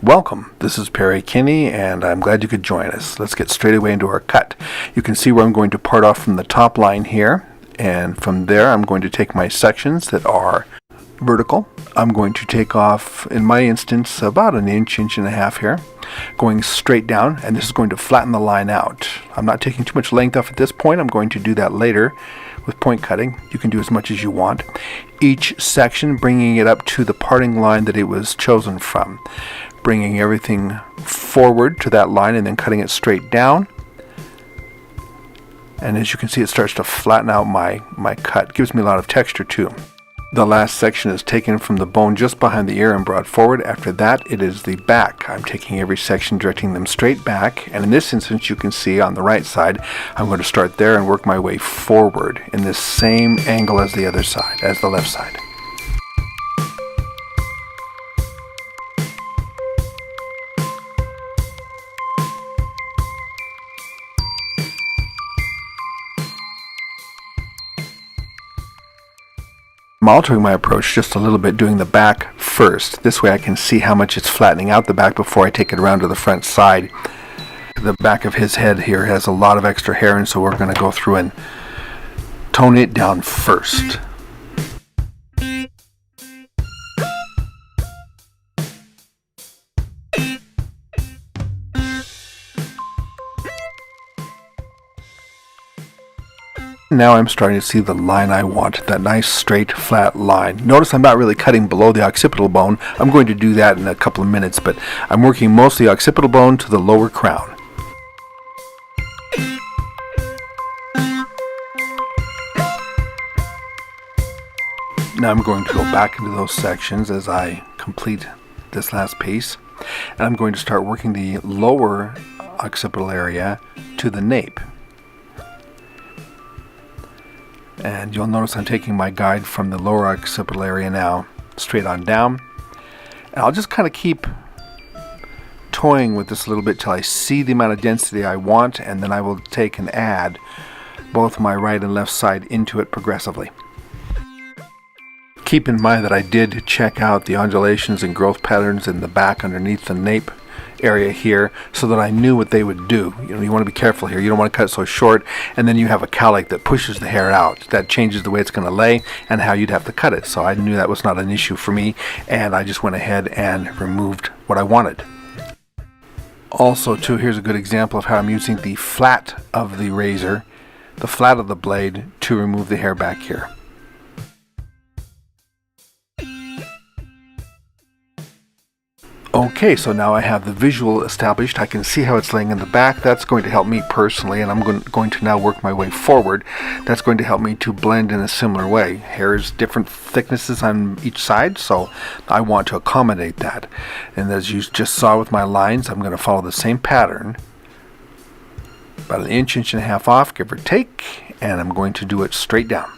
Welcome, this is Perry Kinney, and I'm glad you could join us. Let's get straight away into our cut. You can see where I'm going to part off from the top line here, and from there I'm going to take my sections that are vertical. I'm going to take off, in my instance, about an inch and a half here, going straight down, and this is going to flatten the line out. I'm not taking too much length off at this point. I'm going to do that later with point cutting. You can do as much as you want. Each section bringing it up to the parting line that it was chosen from. Bringing everything forward to that line and then cutting it straight down. And as you can see, it starts to flatten out my cut. Gives me a lot of texture too. The last section is taken from the bone just behind the ear and brought forward. After that, it is the back. I'm taking every section, directing them straight back. And in this instance, you can see on the right side, I'm going to start there and work my way forward in this same angle as the other side, as the left side. I'm altering my approach just a little bit, doing the back first. This way I can see how much it's flattening out the back before I take it around to the front side. The back of his head here has a lot of extra hair, and so we're going to go through and tone it down first. Now I'm starting to see the line I want, that nice straight flat line. Notice I'm not really cutting below the occipital bone. I'm going to do that in a couple of minutes, but I'm working mostly occipital bone to the lower crown. Now I'm going to go back into those sections as I complete this last piece, and I'm going to start working the lower occipital area to the nape. And you'll notice I'm taking my guide from the lower occipital area now straight on down. And I'll just kind of keep toying with this a little bit till I see the amount of density I want, and then I will take and add both my right and left side into it progressively. Keep in mind that I did check out the undulations and growth patterns in the back underneath the nape area here so that I knew what they would do. You want to be careful here. You don't want to cut it so short and then you have a cowlick that pushes the hair out. That changes the way it's going to lay and how you'd have to cut it. So I knew that was not an issue for me, and I just went ahead and removed what I wanted. Also too, here's a good example of how I'm using the flat of the razor, the flat of the blade, to remove the hair back here. Okay, so now I have the visual established. I can see how it's laying in the back. That's going to help me personally, and I'm going to now work my way forward. That's going to help me to blend in a similar way. Hair is different thicknesses on each side, so I want to accommodate that. And as you just saw with my lines, I'm going to follow the same pattern, about an inch and a half off, give or take, and I'm going to do it straight down.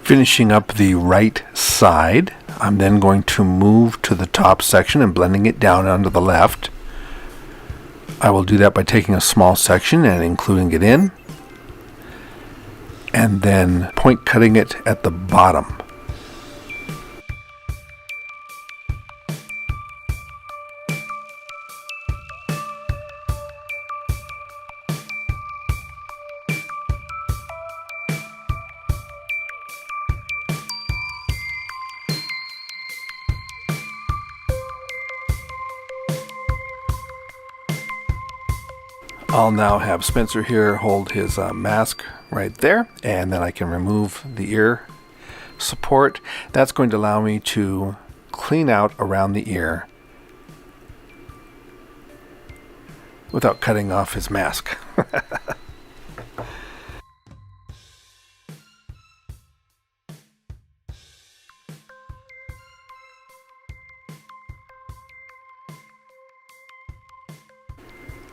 Finishing up the right side, I'm then going to move to the top section and blending it down onto the left. I will do that by taking a small section and including it in, and then point cutting it at the bottom. I'll now have Spencer here hold his mask right there, and then I can remove the ear support. That's going to allow me to clean out around the ear without cutting off his mask.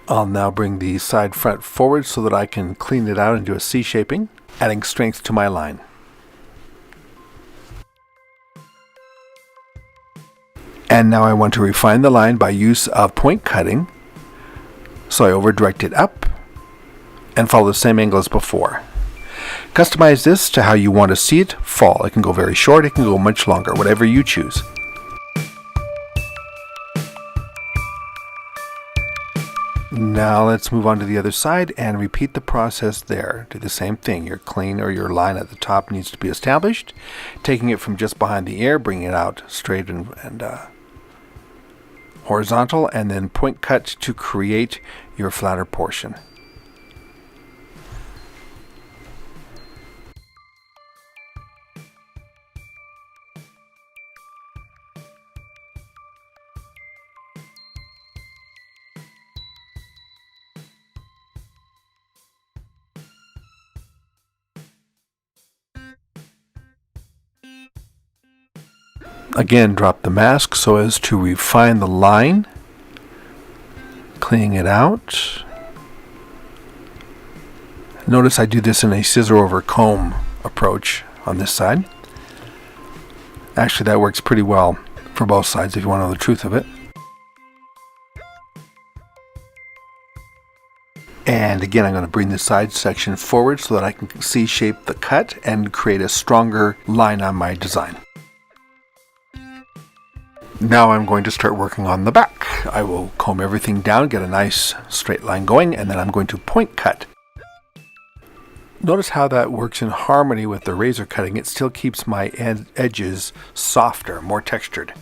I'll now bring the side front forward so that I can clean it out and do a C shaping, adding strength to my line. And now I want to refine the line by use of point cutting. So I over direct it up, and follow the same angle as before. Customize this to how you want to see it fall. It can go very short, it can go much longer, whatever you choose. Now let's move on to the other side and repeat the process there. Do the same thing. Your clean or your line at the top needs to be established. Taking it from just behind the ear, bringing it out straight and horizontal, and then point cut to create your flatter portion. Again, drop the mask so as to refine the line, cleaning it out. Notice I do this in a scissor over comb approach on this side. Actually, that works pretty well for both sides if you want to know the truth of it. And again, I'm going to bring the side section forward so that I can C-shape the cut and create a stronger line on my design. Now I'm going to start working on the back. I will comb everything down, get a nice straight line going, and then I'm going to point cut. Notice how that works in harmony with the razor cutting. It still keeps my edges softer, more textured.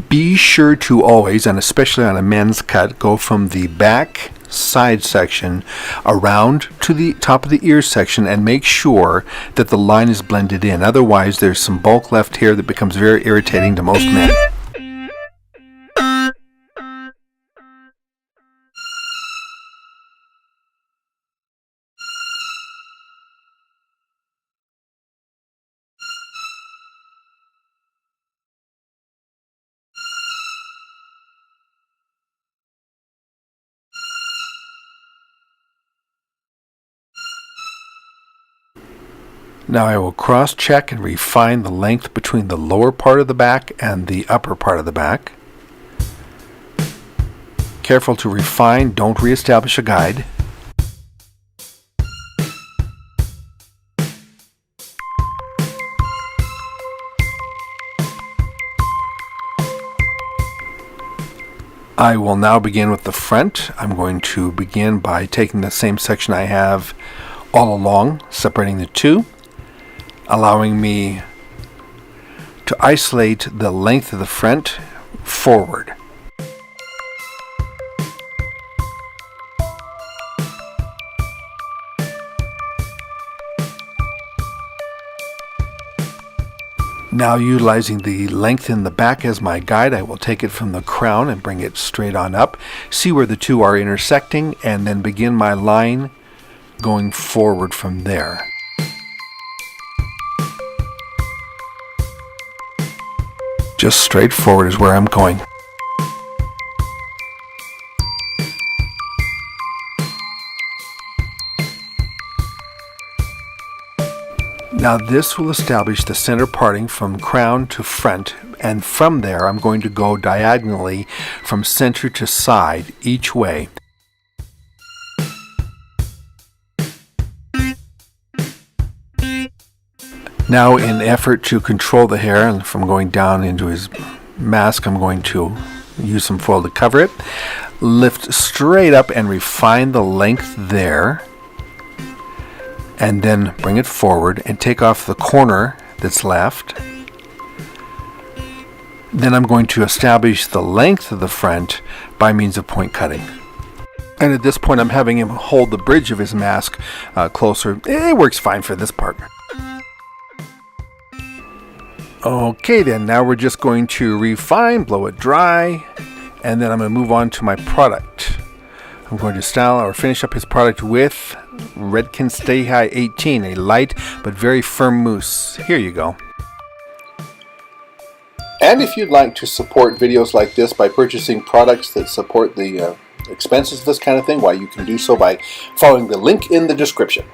Be sure to always, and especially on a men's cut, go from the back side section around to the top of the ear section and make sure that the line is blended in. Otherwise, there's some bulk left here that becomes very irritating to most men. Now I will cross-check and refine the length between the lower part of the back and the upper part of the back. Careful to refine, don't reestablish a guide. I will now begin with the front. I'm going to begin by taking the same section I have all along, separating the two, allowing me to isolate the length of the front forward. Now, utilizing the length in the back as my guide, I will take it from the crown and bring it straight on up, see where the two are intersecting, and then begin my line going forward from there. Just straight forward is where I'm going. Now this will establish the center parting from crown to front, and from there I'm going to go diagonally from center to side each way. Now, in effort to control the hair and from going down into his mask, I'm going to use some foil to cover it. Lift straight up and refine the length there. And then bring it forward and take off the corner that's left. Then I'm going to establish the length of the front by means of point cutting. And at this point, I'm having him hold the bridge of his mask closer. It works fine for this part. Okay then, now we're just going to refine, blow it dry, and then I'm going to move on to my product. I'm going to style or finish up his product with Redken Stay High 18, a light but very firm mousse. Here you go. And if you'd like to support videos like this by purchasing products that support the expenses of this kind of thing, why, you can do so by following the link in the description.